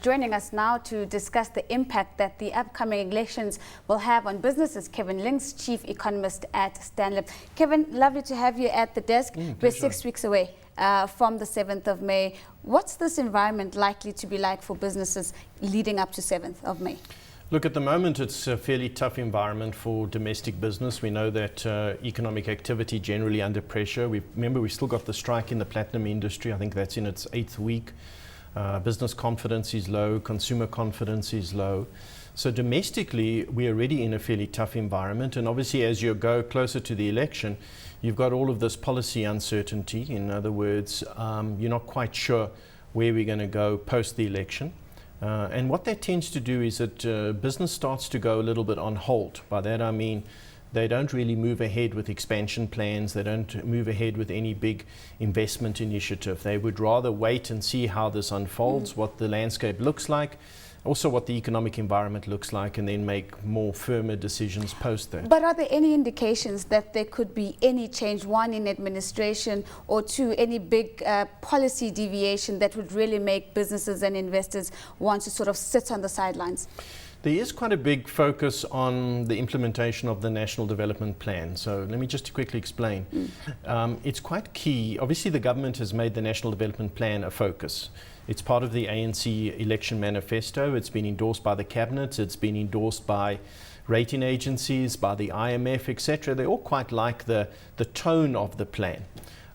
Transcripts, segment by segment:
Joining us now to discuss the impact that the upcoming elections will have on businesses, Kevin Lings, Chief Economist at Stanlib. Kevin, lovely to have you at the desk. We're 6 weeks away from the 7th of May. What's this environment likely to be like for businesses leading up to 7th of May? Look, at the moment it's a fairly tough environment for domestic business. We know that economic activity generally under pressure. Remember, we've still got the strike in the platinum industry. I think that's in its 8th week. Business confidence is low, consumer confidence is low. So domestically, we're already in a fairly tough environment. And obviously, as you go closer to the election, you've got all of this policy uncertainty. In other words, you're not quite sure where we're going to go post the election. And what that tends to do is that business starts to go a little bit on hold. By that I mean they don't really move ahead with expansion plans. They don't move ahead with any big investment initiative. They would rather wait and see how this unfolds, what the landscape looks like, also what the economic environment looks like, and then make more firmer decisions post that. But are there any indications that there could be any change, one in administration, or two, any big policy deviation that would really make businesses and investors want to sort of sit on the sidelines? There is quite a big focus on the implementation of the National Development Plan. So let me just quickly explain. It's quite key. Obviously, the government has made the National Development Plan a focus. It's part of the ANC election manifesto. It's been endorsed by the cabinet. It's been endorsed by rating agencies, by the IMF, etc. They all quite like the tone of the plan.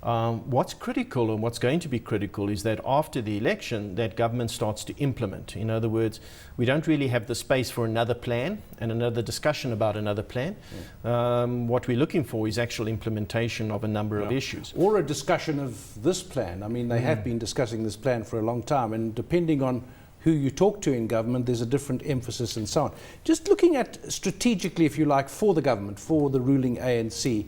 What's critical, and what's going to be critical, is that after the election, that government starts to implement. In other words, we don't really have the space for another plan and another discussion about another plan. What we're looking for is actual implementation of a number of issues. Or a discussion of this plan. I mean, they have been discussing this plan for a long time, and depending on who you talk to in government, there's a different emphasis and so on. Just looking at strategically, if you like, for the government, for the ruling ANC,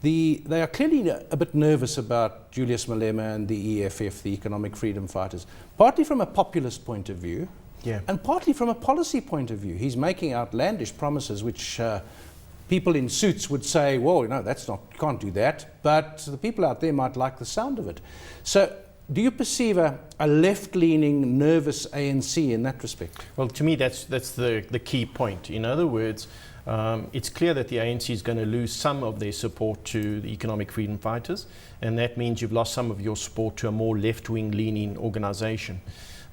they are clearly a bit nervous about Julius Malema and the EFF, the Economic Freedom Fighters, partly from a populist point of view, and partly from a policy point of view. He's making outlandish promises which people in suits would say, well, you know, you can't do that, but the people out there might like the sound of it. So do you perceive a left-leaning, nervous ANC in that respect? Well, to me, that's the key point. In other words, it's clear that the ANC is going to lose some of their support to the Economic Freedom Fighters, and that means you've lost some of your support to a more left-wing leaning organization.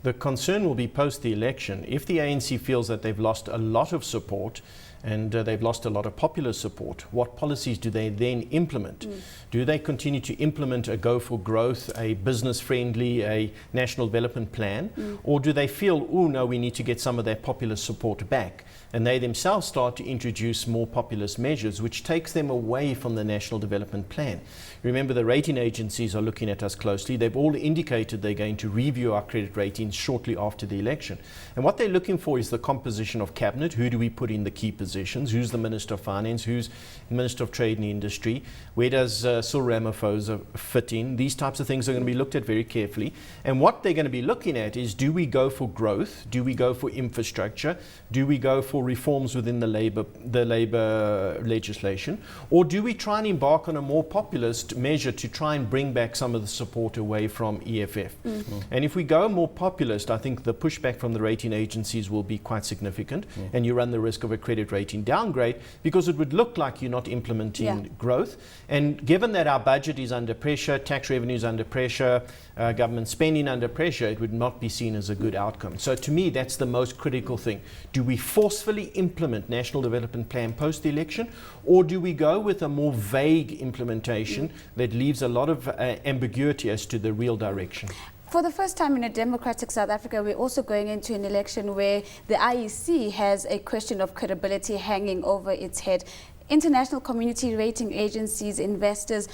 The concern will be post the election. If the ANC feels that they've lost a lot of support and they've lost a lot of popular support, what policies do they then implement? Do they continue to implement a go for growth, a business-friendly, a national development plan? Or do they feel, oh no, we need to get some of that popular support back? And they themselves start to introduce more populist measures, which takes them away from the National Development Plan. Remember, the rating agencies are looking at us closely. They've all indicated they're going to review our credit ratings shortly after the election. And what they're looking for is the composition of cabinet. Who do we put in the key positions? Who's the Minister of Finance? Who's the Minister of Trade and Industry? Where does Cyril Ramaphosa fit in? These types of things are going to be looked at very carefully. And what they're going to be looking at is, do we go for growth? Do we go for infrastructure? Do we go for reforms within the labor legislation? Or do we try and embark on a more populist measure to try and bring back some of the support away from EFF? And if we go more populist, I think the pushback from the rating agencies will be quite significant, and you run the risk of a credit rating downgrade, because it would look like you're not implementing growth. And given that our budget is under pressure, tax revenues under pressure, government spending under pressure, it would not be seen as a good outcome. So to me, that's the most critical thing. Do we forcefully implement National Development Plan post the election, or do we go with a more vague implementation that leaves a lot of ambiguity as to the real direction? For the first time in a democratic South Africa, we're also going into an election where the IEC has a question of credibility hanging over its head. International community rating agencies, investors,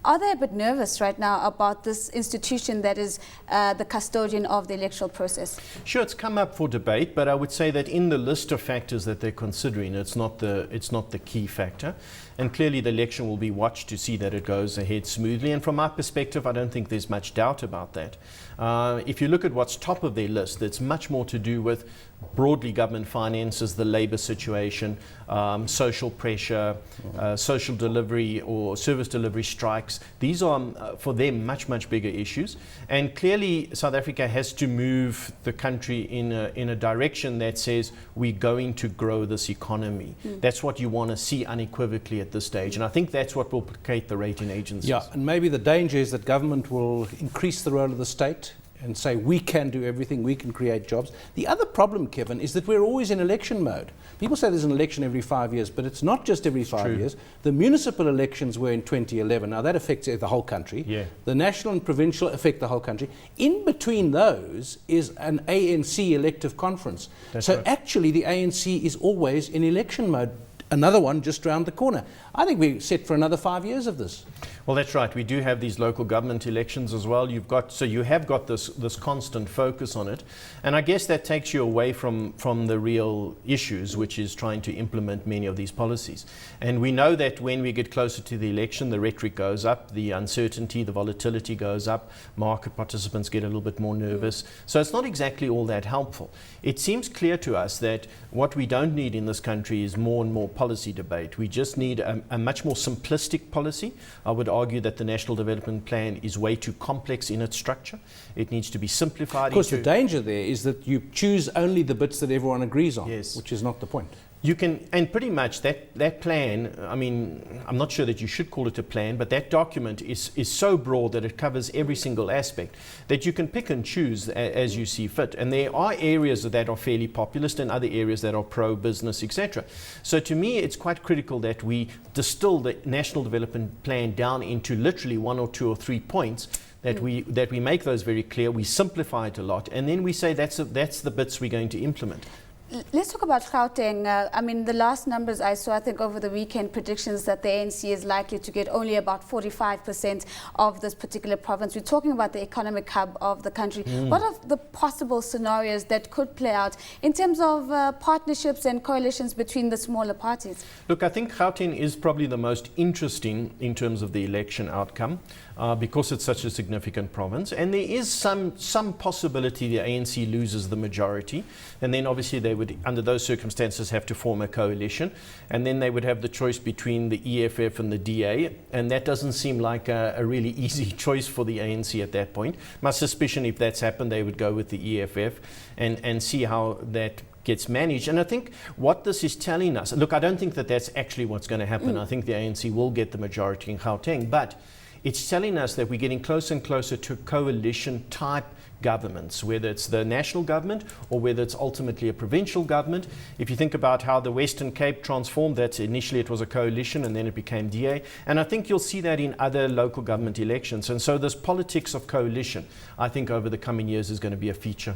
are they a bit nervous right now about this institution that is the custodian of the electoral process? Sure, it's come up for debate, but I would say that in the list of factors that they're considering, it's not the key factor. And clearly the election will be watched to see that it goes ahead smoothly. And from my perspective, I don't think there's much doubt about that. If you look at what's top of their list, it's much more to do with broadly government finances, the labor situation, social pressure, social delivery or service delivery strikes, hikes. These are, for them, much, much bigger issues. And clearly, South Africa has to move the country in a direction that says we're going to grow this economy. That's what you want to see unequivocally at this stage. And I think that's what will placate the rating agencies. Yeah, and maybe the danger is that government will increase the role of the state and say we can do everything, we can create jobs. The other problem, Kevin, is that we're always in election mode. People say there's an election every 5 years, but it's not just every 5 years. The municipal elections were in 2011. Now that affects the whole country. Yeah. The national and provincial affect the whole country. In between those is an ANC elective conference. That's so right. actually the ANC is always in election mode. Another one just around the corner. I think we're set for another 5 years of this. Well, that's right. We do have these local government elections as well. So you have got this constant focus on it. And I guess that takes you away from the real issues, which is trying to implement many of these policies. And we know that when we get closer to the election, the rhetoric goes up, the uncertainty, the volatility goes up, market participants get a little bit more nervous. So it's not exactly all that helpful. It seems clear to us that what we don't need in this country is more and more policy debate. We just need a much more simplistic policy. I would argue that the National Development Plan is way too complex in its structure. It needs to be simplified. Of course, the danger there is that you choose only the bits that everyone agrees on, Yes. which is not the point. You can, and pretty much that plan, I mean, I'm not sure that you should call it a plan, but that document is so broad that it covers every single aspect that you can pick and choose as you see fit. And there are areas that are fairly populist and other areas that are pro-business, etc. So to me, it's quite critical that we distill the National Development Plan down into literally 1 or 2 or 3 points, that we make those very clear, we simplify it a lot, and then we say that's the bits we're going to implement. Let's talk about Gauteng. I mean, the last numbers I saw, I think over the weekend, predictions that the ANC is likely to get only about 45% of this particular province. We're talking about the economic hub of the country. What are the possible scenarios that could play out in terms of partnerships and coalitions between the smaller parties? Look, I think Gauteng is probably the most interesting in terms of the election outcome because it's such a significant province. And there is some possibility the ANC loses the majority. And then obviously they would, under those circumstances, have to form a coalition. And then they would have the choice between the EFF and the DA. And that doesn't seem like a really easy choice for the ANC at that point. My suspicion, if that's happened, they would go with the EFF and see how that gets managed. And I think what this is telling us, look, I don't think that that's actually what's going to happen. I think the ANC will get the majority in Gauteng, but it's telling us that we're getting closer and closer to coalition type governments, whether it's the national government or whether it's ultimately a provincial government. If you think about how the Western Cape transformed, that initially it was a coalition and then it became DA. And I think you'll see that in other local government elections. And so this politics of coalition, I think over the coming years is going to be a feature.